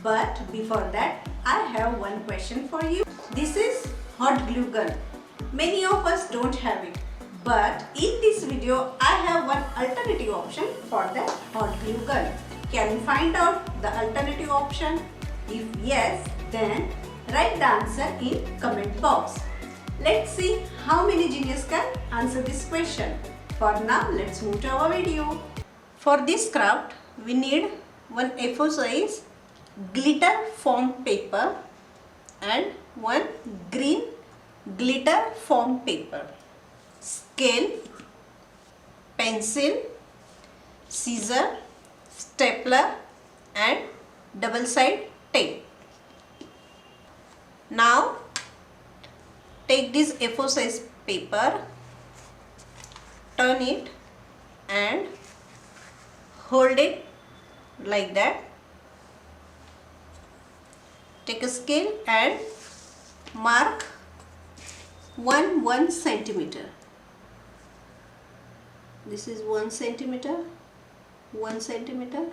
But before that, I have one question for you. This is hot glue gun. Many of us don't have it. But in this video, I have one alternative option for the hot glue gun. Can you find out the alternative option? If yes, then write the answer in comment box. Let's see how many genius can answer this question. For now, let's move to our video. For this craft, we need one A4 size glitter foam paper and one green glitter foam paper, scale, pencil, scissor, stapler and double side tape. Now take this A4 size paper, turn it and hold it like that. Take a scale and mark 1 centimeter. This is 1 centimeter, 1 centimeter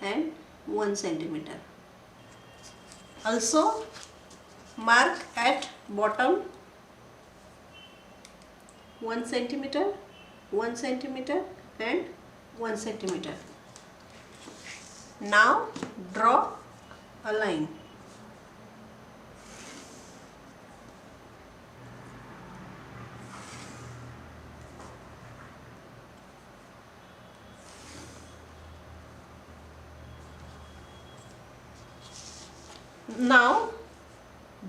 and 1 centimeter. Also mark at bottom 1 centimeter, 1 centimeter and 1 centimeter. Now draw a line. Now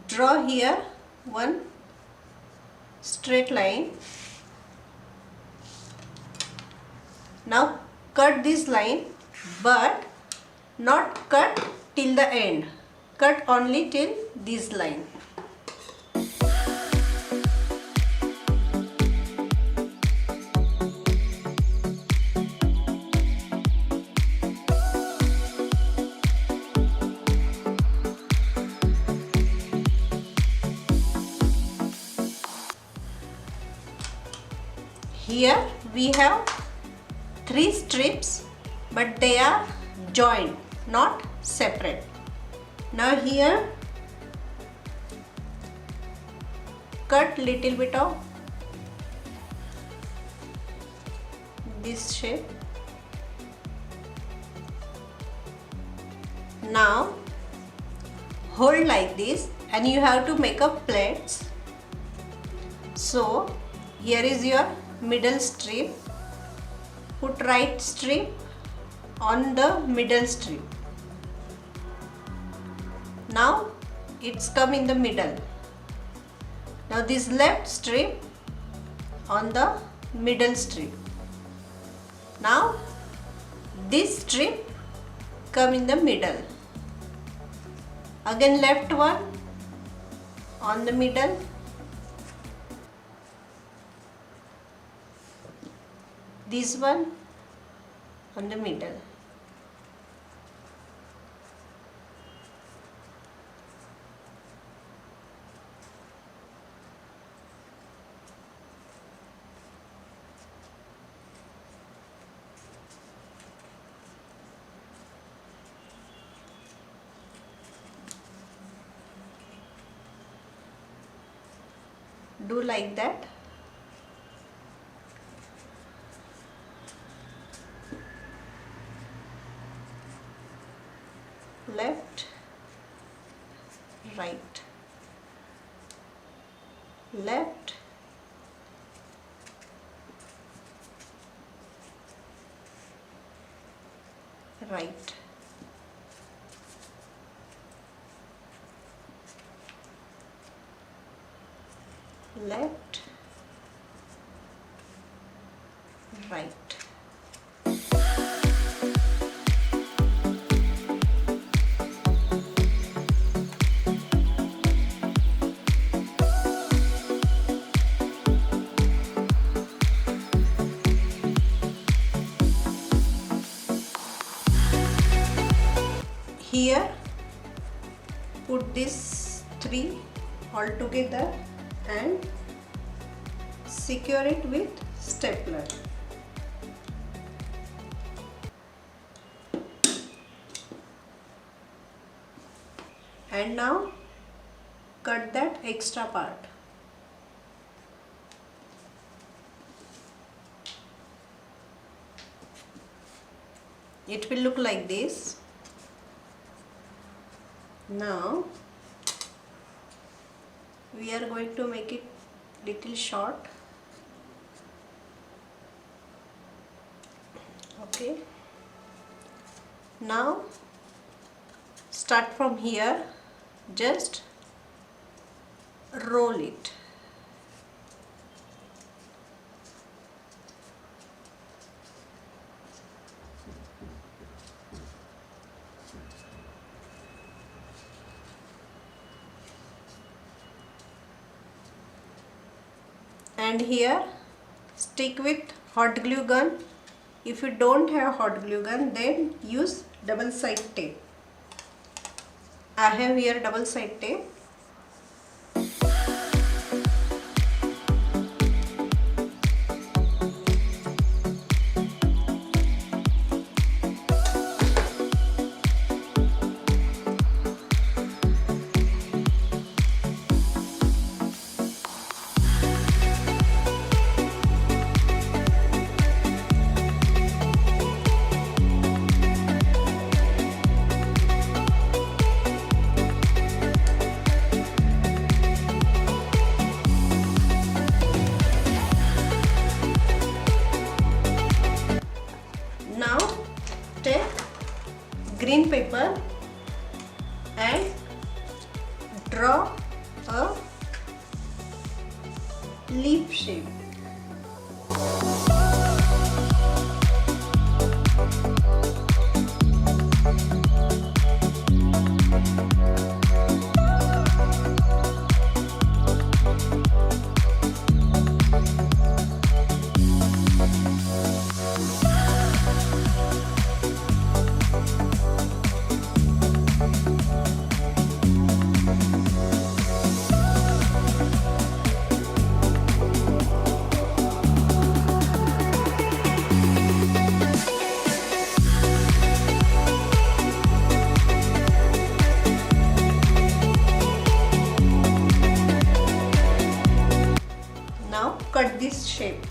draw here one straight line. Now cut this line, but not cut till the end. Cut only till this line. Here we have 3 strips, but they are joined, not separate. Now here cut little bit of this shape. Now hold like this and you have to make up plaits. So here is your middle strip. Put right strip on the middle strip. Now it's come in the middle. Now this left strip on the middle strip. Now this strip come in the middle. Again left one on the middle. This one on the middle. Do like that. Left, right, left, right, left, right. Here put this 3 all together and secure it with stapler. And now cut that extra part. It will look like this. Now we are going to make it little short. Okay. Now start from here, just roll it. And here stick with hot glue gun. If you don't have hot glue gun, then use double side tape. I have here double side tape. Now take green paper and draw a leaf shape. Now cut this shape.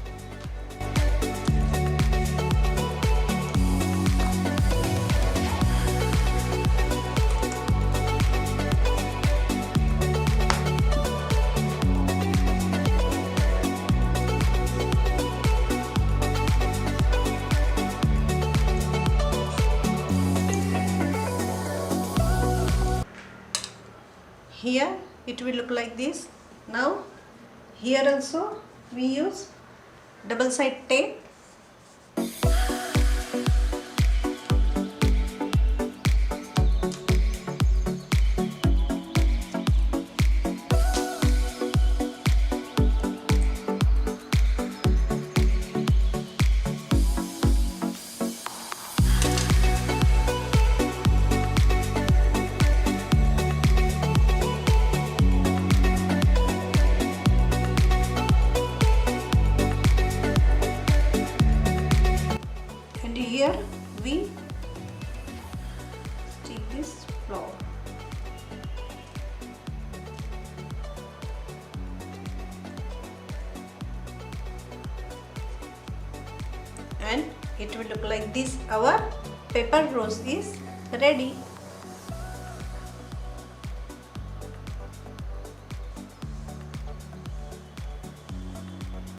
Here it will look like this. Now here also we use double side tape. Here we stick this flower. And it will look like this. Our paper rose is ready.